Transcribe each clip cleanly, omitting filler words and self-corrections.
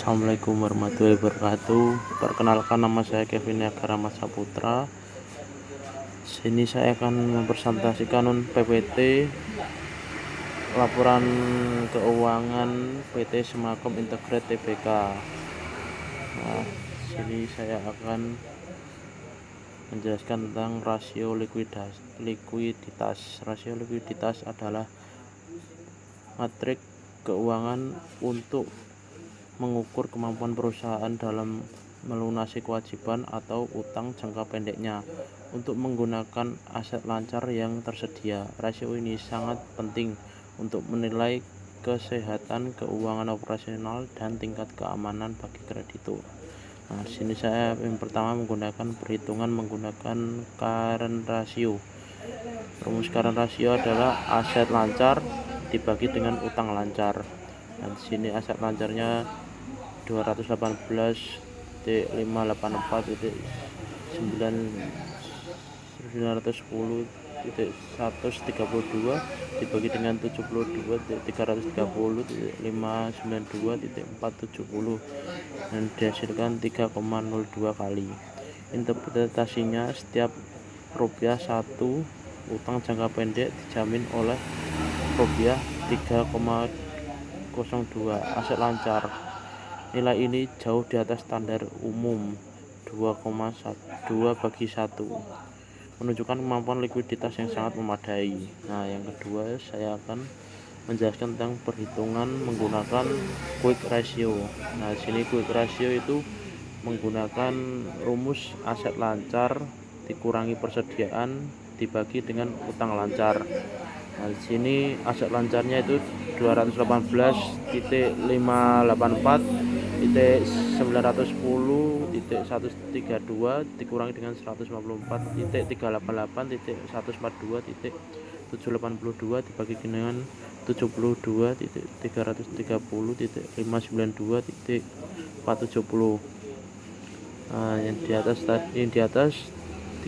Assalamualaikum warahmatullahi wabarakatuh. Perkenalkan, nama saya Kevin Niagara Saputra. Sini saya akan mempresentasikan PPT laporan keuangan PT Semakom Integrate Tbk. Nah, sini saya akan menjelaskan tentang rasio likuiditas. Rasio likuiditas adalah metrik keuangan untuk mengukur kemampuan perusahaan dalam melunasi kewajiban atau utang jangka pendeknya untuk menggunakan aset lancar yang tersedia. Rasio ini sangat penting untuk menilai kesehatan keuangan operasional dan tingkat keamanan bagi kreditur. Nah, di sini saya yang pertama menggunakan perhitungan menggunakan current ratio. Rumus current ratio adalah aset lancar dibagi dengan utang lancar. Dan di sini aset lancarnya 218,510.132 dibagi dengan 72.330.592.470 dan dihasilkan 3,02 kali. Interpretasinya, setiap rupiah 1 utang jangka pendek dijamin oleh rupiah 3,02 aset lancar. Nilai ini jauh di atas standar umum 2,1 menunjukkan kemampuan likuiditas yang sangat memadai. Nah, yang kedua saya akan menjelaskan tentang perhitungan menggunakan quick ratio. Nah, di sini quick ratio itu menggunakan rumus aset lancar dikurangi persediaan dibagi dengan utang lancar. Nah, di sini aset lancarnya itu 218,910.132 dikurangi dengan 154.388.142.782 dibagi dengan 72.330.592.470. Nah, yang di atas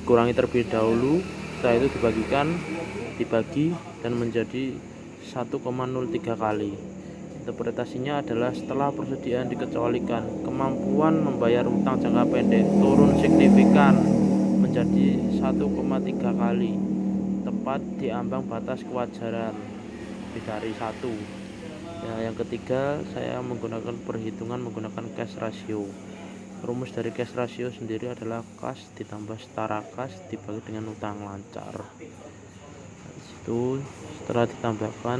dikurangi terlebih dahulu, setelah itu dibagi dan menjadi 1,03 kali. Interpretasinya adalah setelah persediaan dikecualikan, kemampuan membayar utang jangka pendek turun signifikan menjadi 1,3 kali, tepat di ambang batas kewajaran lebih dari 1. Ya, yang ketiga saya menggunakan perhitungan menggunakan cash ratio. Rumus dari cash ratio sendiri adalah kas ditambah setara kas dibagi dengan utang lancar. Itu setelah ditambahkan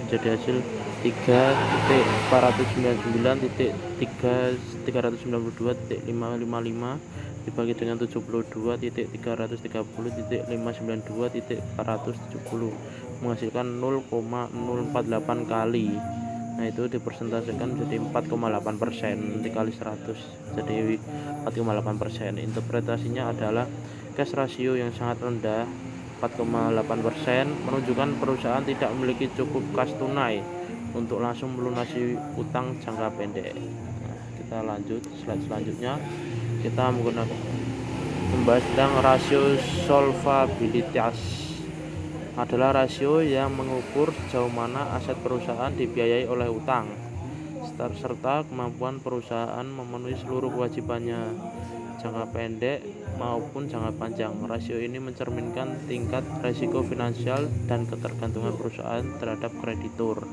menjadi hasil 3.499.392.555 dibagi dengan 72.330.592.470 menghasilkan 0,048 kali. Nah, itu dipresentasikan menjadi 4,8% dikali 100 jadi 4,8%. Interpretasinya adalah cash ratio yang sangat rendah 4,8% menunjukkan perusahaan tidak memiliki cukup kas tunai untuk langsung melunasi utang jangka pendek. Nah, kita lanjut slide selanjutnya. Kita membahas tentang rasio solvabilitas. Adalah rasio yang mengukur sejauh mana aset perusahaan dibiayai oleh utang serta kemampuan perusahaan memenuhi seluruh kewajibannya jangka pendek maupun jangka panjang. Rasio ini mencerminkan tingkat risiko finansial dan ketergantungan perusahaan terhadap kreditur.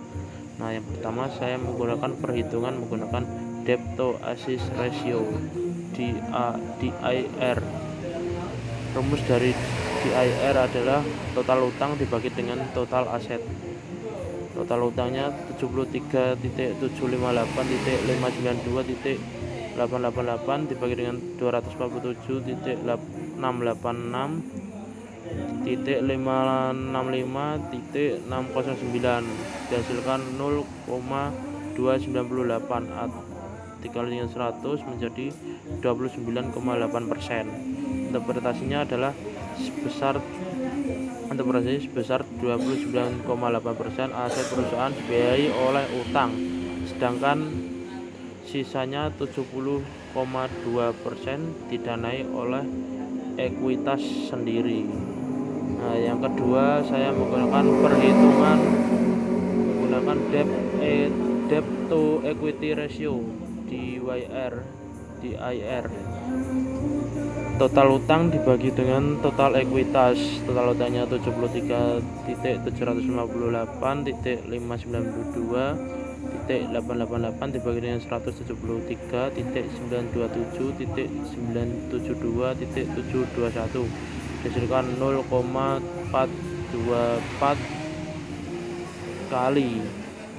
Nah, yang pertama saya menggunakan perhitungan menggunakan debt to assets ratio DIR. Rumus dari DIR adalah total utang dibagi dengan total aset. Total utangnya 73.758.592.888 dibagi dengan 247.686.565.609 dihasilkan 0,298 dikali dengan 100 menjadi 29,8%. Interpretasinya adalah sebesar 29,8% aset perusahaan dibiayai oleh utang, sedangkan sisanya 70,2% didanai oleh ekuitas sendiri. Nah, yang kedua saya menggunakan perhitungan menggunakan debt to equity ratio DIR. Total utang dibagi dengan total ekuitas. Total utangnya 73.352.592.888 dibagi dengan 173.927.972.721 dihasilkan 0,424 kali.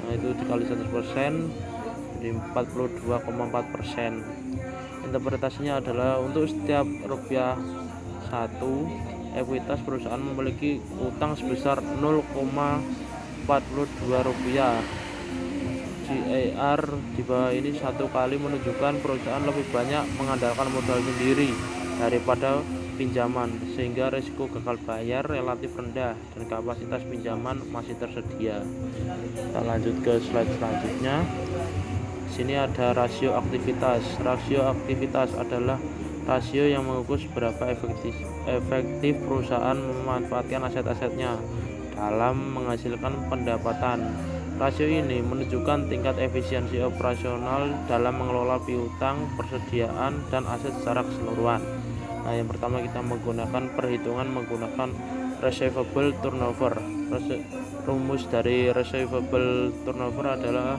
Nah, itu dikali 100% jadi 42,4%. Interpretasinya adalah untuk setiap rupiah 1 ekuitas perusahaan memiliki utang sebesar 0,42 rupiah. GAR di bawah ini 1 kali menunjukkan perusahaan lebih banyak mengandalkan modal sendiri daripada pinjaman, sehingga risiko gagal bayar relatif rendah dan kapasitas pinjaman masih tersedia. Kita lanjut ke slide selanjutnya. Sini ada rasio aktivitas. Rasio aktivitas adalah rasio yang mengukur seberapa efektif perusahaan memanfaatkan aset-asetnya dalam menghasilkan pendapatan. Rasio ini menunjukkan tingkat efisiensi operasional dalam mengelola piutang, persediaan, dan aset secara keseluruhan. Nah, yang pertama kita menggunakan perhitungan menggunakan receivable turnover. Rumus dari receivable turnover adalah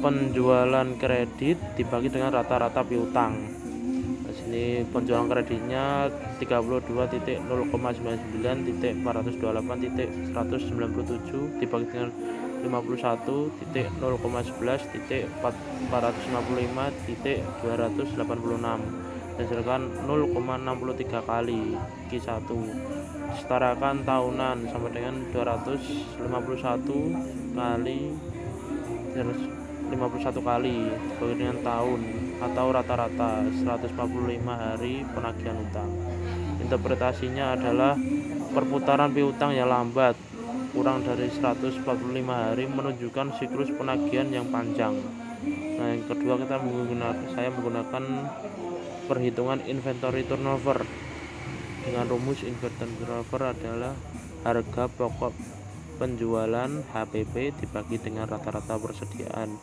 penjualan kredit dibagi dengan rata-rata piutang. Nah, sini penjualan kreditnya 32.059.428.197 dibagi dengan 51.0,11.455.286 dihasilkan 0,63 kali Q1. Setarakan tahunan sama dengan 251 kali 51 kali dibagi dengan tahun atau rata-rata 145 hari penagihan utang. Interpretasinya adalah perputaran piutang yang lambat kurang dari 145 hari menunjukkan siklus penagihan yang panjang. Nah, yang kedua saya menggunakan perhitungan inventory turnover. Dengan rumus inventory turnover adalah harga pokok penjualan HPP dibagi dengan rata-rata persediaan.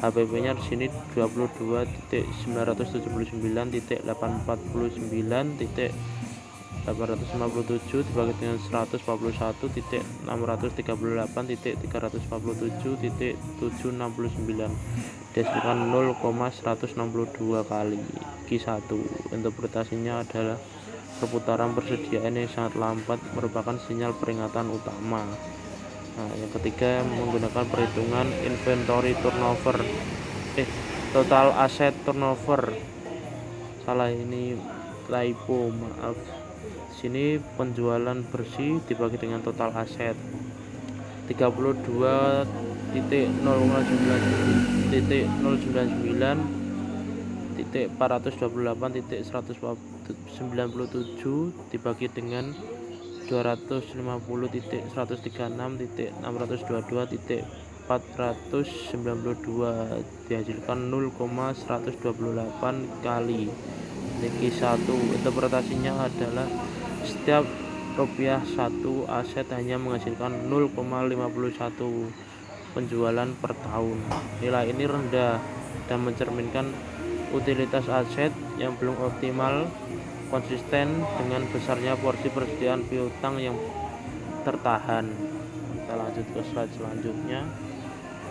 HPP-nya di sini 22.939.849.857 dibagi dengan 141.838.347.769 dihasilkan 0,162 kali Q1. Interpretasinya adalah perputaran persediaan yang sangat lambat merupakan sinyal peringatan utama. Nah, yang ketiga menggunakan perhitungan inventory turnover. Total aset turnover. Salah, ini typo, maaf. Sini penjualan bersih dibagi dengan total aset 32.099.428.197 dibagi dengan 250.622.492 dihasilkan 0,128 kali Q1. Interpretasinya adalah setiap rupiah 1 aset hanya menghasilkan 0,51 penjualan per tahun. Nilai ini rendah dan mencerminkan utilitas aset yang belum optimal, konsisten dengan besarnya porsi persediaan piutang yang tertahan. Kita lanjut ke slide selanjutnya.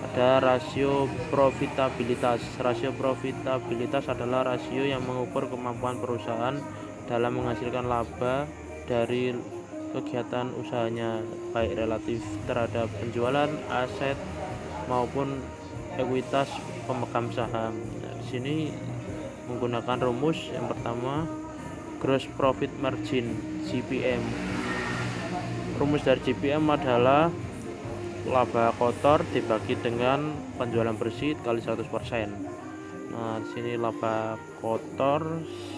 Ada rasio profitabilitas. Rasio profitabilitas adalah rasio yang mengukur kemampuan perusahaan dalam menghasilkan laba dari kegiatan usahanya, baik relatif terhadap penjualan aset maupun ekuitas pemegang saham. Nah, di sini menggunakan rumus yang pertama gross profit margin (GPM). Rumus dari GPM adalah laba kotor dibagi dengan penjualan bersih kali 100%. Nah, di sini laba kotor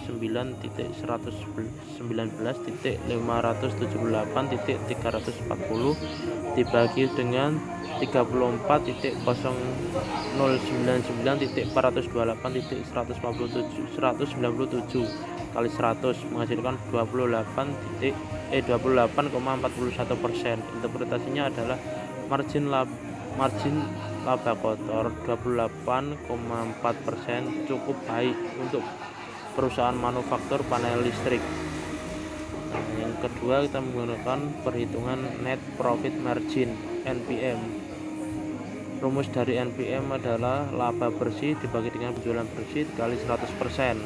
9.119.578.340 dibagi dengan 34.099.428.197 kali 100 menghasilkan 28,41%. Interpretasinya adalah margin Margin laba kotor 28,4% cukup baik untuk perusahaan manufaktur panel listrik. Nah, yang kedua kita menggunakan perhitungan net profit margin NPM. Rumus dari NPM adalah laba bersih dibagi dengan penjualan bersih dikali 100%.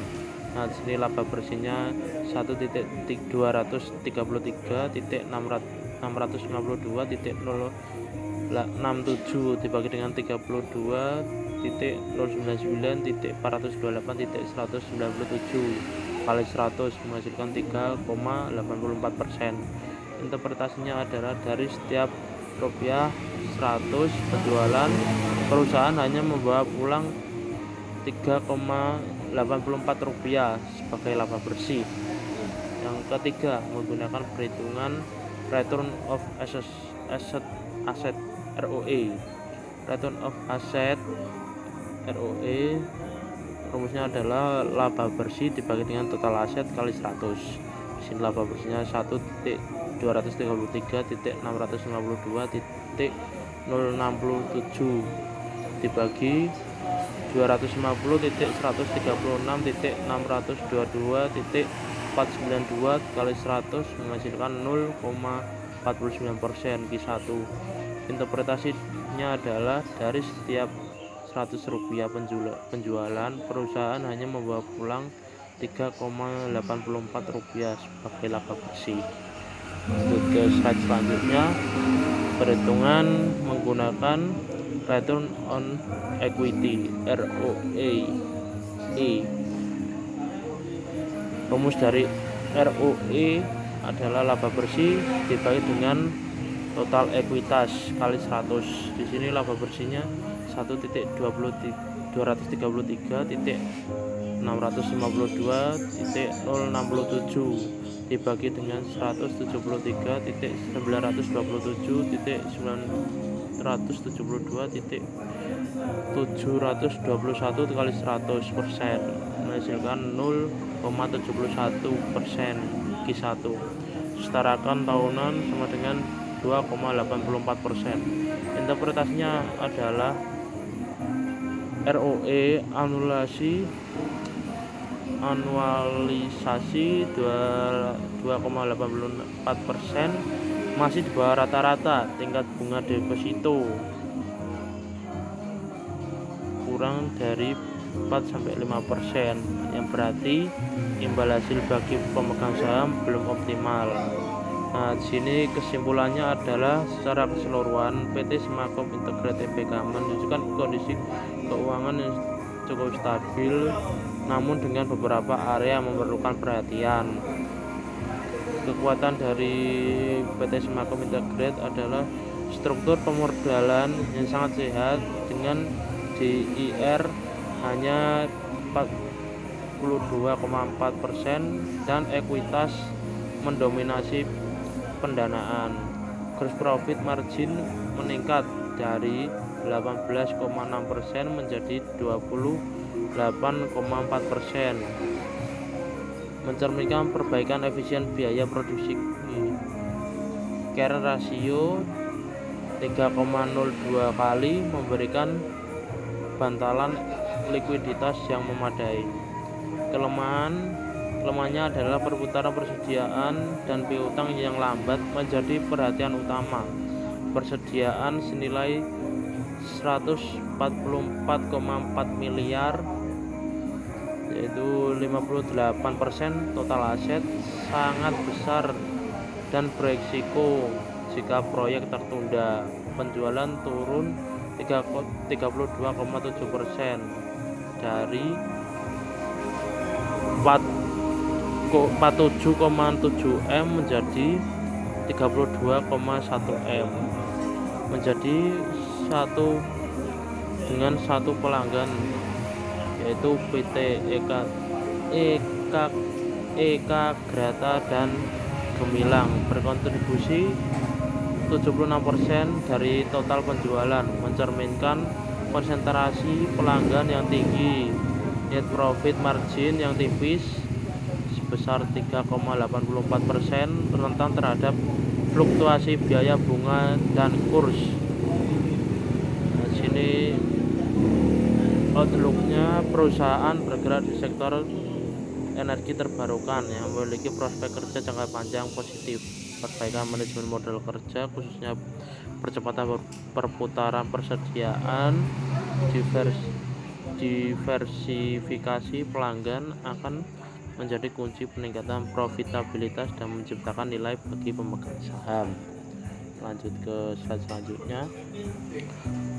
Nah, di sini laba bersihnya 1.252.652.067 dibagi dengan 32.099.428.197 kali 100 menghasilkan 3,84%. Interpretasinya adalah dari setiap rupiah 100 penjualan, perusahaan hanya membawa pulang 3,84 rupiah sebagai laba bersih. Yang ketiga, menggunakan perhitungan return of asset ROE. Return of asset ROE rumusnya adalah laba bersih dibagi dengan total aset kali 100. Di sini laba bersihnya 1.233.652.067 dibagi 250.136.622.492 kali 100 menghasilkan 0,49% Q1. Interpretasinya adalah dari setiap 100 rupiah penjualan, perusahaan hanya membawa pulang 3,84 rupiah sebagai laba bersih. Untuk ke slide selanjutnya, perhitungan menggunakan return on equity ROE. Rumus dari ROE adalah laba bersih dibagi dengan total ekuitas kali 100. Di sini laba bersihnya 1.233.652.067 dibagi dengan 173.972.721 kali 100% menghasilkan 0,71% Q1. Setarakan tahunan sama dengan 2,84%. Interpretasinya adalah ROE anualisasi 2,84% masih di bawah rata-rata tingkat bunga deposito kurang dari 4-5%, yang berarti imbal hasil bagi pemegang saham belum optimal. Nah, di sini kesimpulannya adalah secara keseluruhan PT Semakom Integrated Tbk menunjukkan kondisi keuangan yang cukup stabil, namun dengan beberapa area yang memerlukan perhatian. Kekuatan dari PT Semakom Integrated adalah struktur pemodalan yang sangat sehat dengan DIR hanya 42,4% dan ekuitas mendominasi pendanaan. Gross profit margin meningkat dari 18,6% menjadi 28,4%, mencerminkan perbaikan efisien biaya produksi. Current ratio 3,02 kali memberikan bantalan likuiditas yang memadai. Kelemahannya adalah perputaran persediaan dan piutang yang lambat menjadi perhatian utama. Persediaan senilai 144,4 miliar yaitu 58% total aset sangat besar dan beresiko jika proyek tertunda. Penjualan turun 32,7% dari 47,7 M menjadi 32,1 M, menjadi satu pelanggan yaitu PT Eka Grata dan Gemilang berkontribusi 76% dari total penjualan, mencerminkan konsentrasi pelanggan yang tinggi. Net profit margin yang tipis sebesar 3,84% rentan terhadap fluktuasi biaya bunga dan kurs. Ini outlook-nya, perusahaan bergerak di sektor energi terbarukan yang memiliki prospek kerja jangka panjang positif. Perbaikan manajemen modal kerja, khususnya percepatan perputaran persediaan, diversifikasi pelanggan akan menjadi kunci peningkatan profitabilitas dan menciptakan nilai bagi pemegang saham. Lanjut ke slide selanjutnya,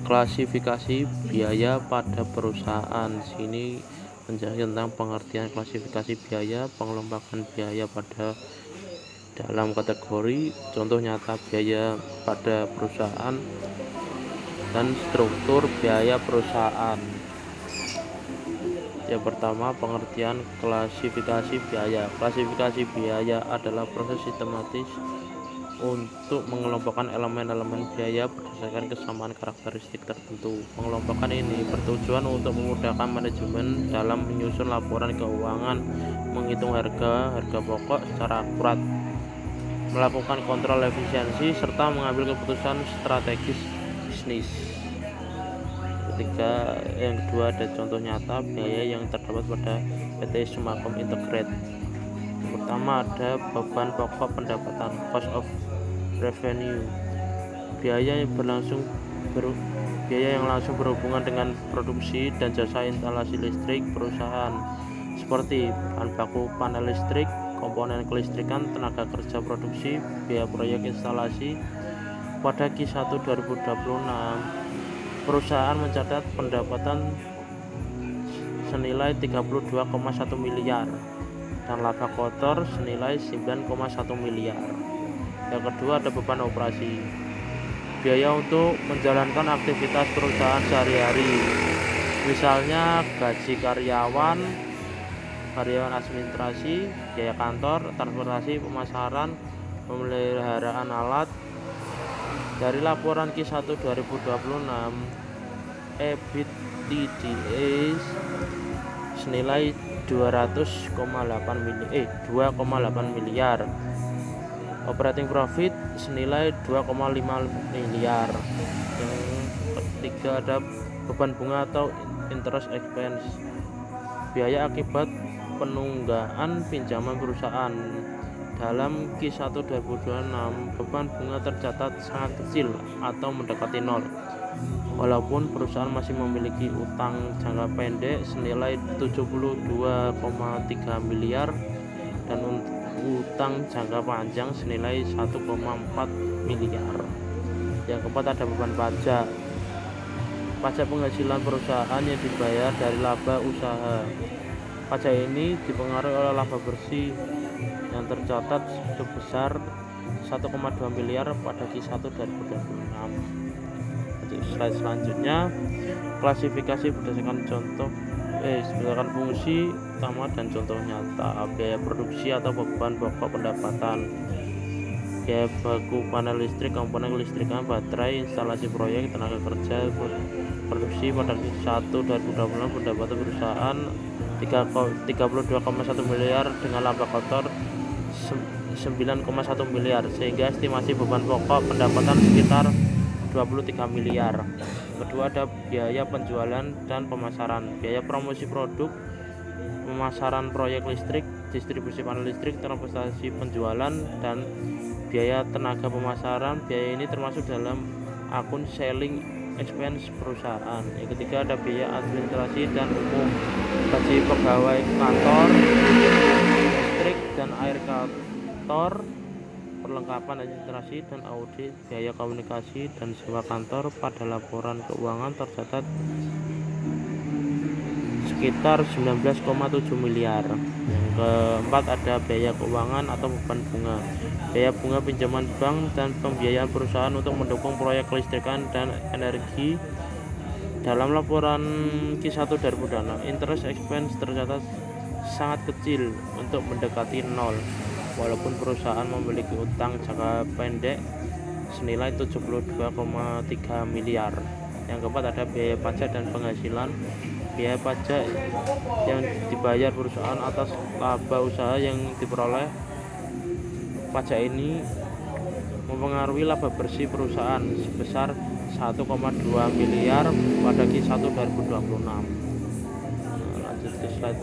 klasifikasi biaya pada perusahaan. Sini menjelaskan tentang pengertian klasifikasi biaya, pengelompokan biaya pada dalam kategori, contoh nyata biaya pada perusahaan, dan struktur biaya perusahaan. Yang pertama, pengertian klasifikasi biaya. Klasifikasi biaya adalah proses sistematis untuk mengelompokkan elemen-elemen biaya berdasarkan kesamaan karakteristik tertentu. Pengelompokan ini bertujuan untuk memudahkan manajemen dalam menyusun laporan keuangan, menghitung harga pokok secara akurat, melakukan kontrol efisiensi, serta mengambil keputusan strategis bisnis. Yang kedua ada contoh nyata biaya yang terdapat pada PT Sumakom Integrate. Yang pertama ada beban pokok pendapatan, cost of revenue, biaya yang langsung berhubungan dengan produksi dan jasa instalasi listrik perusahaan, seperti bahan baku panel listrik, komponen kelistrikan, tenaga kerja produksi, biaya proyek instalasi. Pada Q1 2026, perusahaan mencatat pendapatan senilai 32,1 miliar dan laba kotor senilai 9,1 miliar. Yang kedua ada beban operasi, biaya untuk menjalankan aktivitas perusahaan sehari-hari, misalnya gaji karyawan administrasi, biaya kantor, transportasi, pemasaran, pemeliharaan alat. Dari laporan Q1 2026, EBITDA senilai 2,8 miliar, operating profit senilai 2,5 miliar. Yang ketiga ada beban bunga atau interest expense, biaya akibat penunggaan pinjaman perusahaan. Dalam Q1 2026, beban bunga tercatat sangat kecil atau mendekati nol, walaupun perusahaan masih memiliki utang jangka pendek senilai 72,3 miliar dan utang jangka panjang senilai 1,4 miliar. Yang keempat ada beban pajak, pajak penghasilan perusahaan yang dibayar dari laba usaha. Pajak ini dipengaruhi oleh laba bersih yang tercatat sebesar 1,2 miliar pada Q1 2026. Untuk slide selanjutnya, klasifikasi berdasarkan fungsi utama dan contoh nyata. Biaya produksi atau beban pokok pendapatan, biaya baku panel listrik, komponen kelistrikan, baterai, instalasi proyek, tenaga kerja produksi. Pada Q1 2026 pendapatan perusahaan 32,1 miliar dengan laba kotor 9,1 miliar, sehingga estimasi beban pokok pendapatan sekitar 23 miliar. Kedua ada biaya penjualan dan pemasaran, biaya promosi produk, pemasaran proyek listrik, distribusi panel listrik, transportasi penjualan, dan biaya tenaga pemasaran. Biaya ini termasuk dalam akun selling expense perusahaan. Yang ketiga ada biaya administrasi dan umum, gaji pegawai kantor, listrik dan air kantor, perlengkapan administrasi dan audit, biaya komunikasi dan sewa kantor. Pada laporan keuangan tercatat sekitar 19,7 miliar. Yang keempat ada biaya keuangan atau beban bunga, biaya bunga pinjaman bank dan pembiayaan perusahaan untuk mendukung proyek kelistrikan dan energi. Dalam laporan Q1 2026, interest expense tercatat sangat kecil untuk mendekati nol, walaupun perusahaan memiliki utang jangka pendek senilai 72,3 miliar. Yang keempat ada biaya pajak dan penghasilan, biaya pajak yang dibayar perusahaan atas laba usaha yang diperoleh. Pajak ini mempengaruhi laba bersih perusahaan sebesar 1,4 1,2 miliar pada Q1 2026. Lanjut ke slide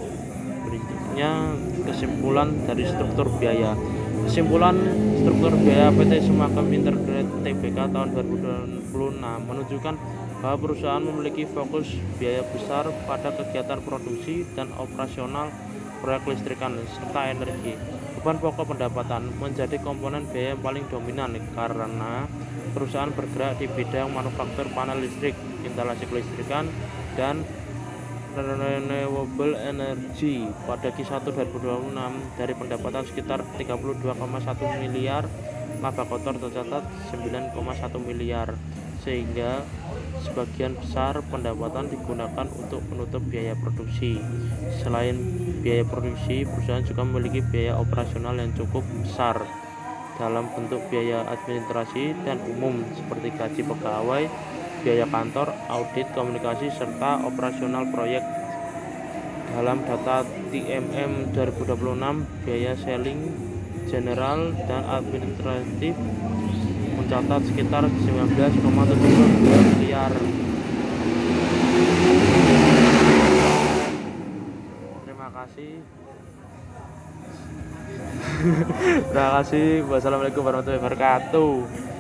berikutnya, kesimpulan dari struktur biaya. Kesimpulan struktur biaya PT Semakem Integrated Tbk tahun 2026 menunjukkan bahwa perusahaan memiliki fokus biaya besar pada kegiatan produksi dan operasional proyek listrikan serta energi. Beban pokok pendapatan menjadi komponen biaya yang paling dominan karena perusahaan bergerak di bidang manufaktur panel listrik, instalasi kelistrikan, dan renewable energy. Pada Q1 2026 dari pendapatan sekitar 32,1 miliar, laba kotor tercatat 9,1 miliar, sehingga sebagian besar pendapatan digunakan untuk menutup biaya produksi. Selain biaya produksi, perusahaan juga memiliki biaya operasional yang cukup besar dalam bentuk biaya administrasi dan umum seperti gaji pegawai, biaya kantor, audit, komunikasi, serta operasional proyek. Dalam data TMM 2026, biaya selling, general, dan administratif mencatat sekitar 19,72 miliar. Terima kasih. Terima kasih. Wassalamualaikum warahmatullahi wabarakatuh.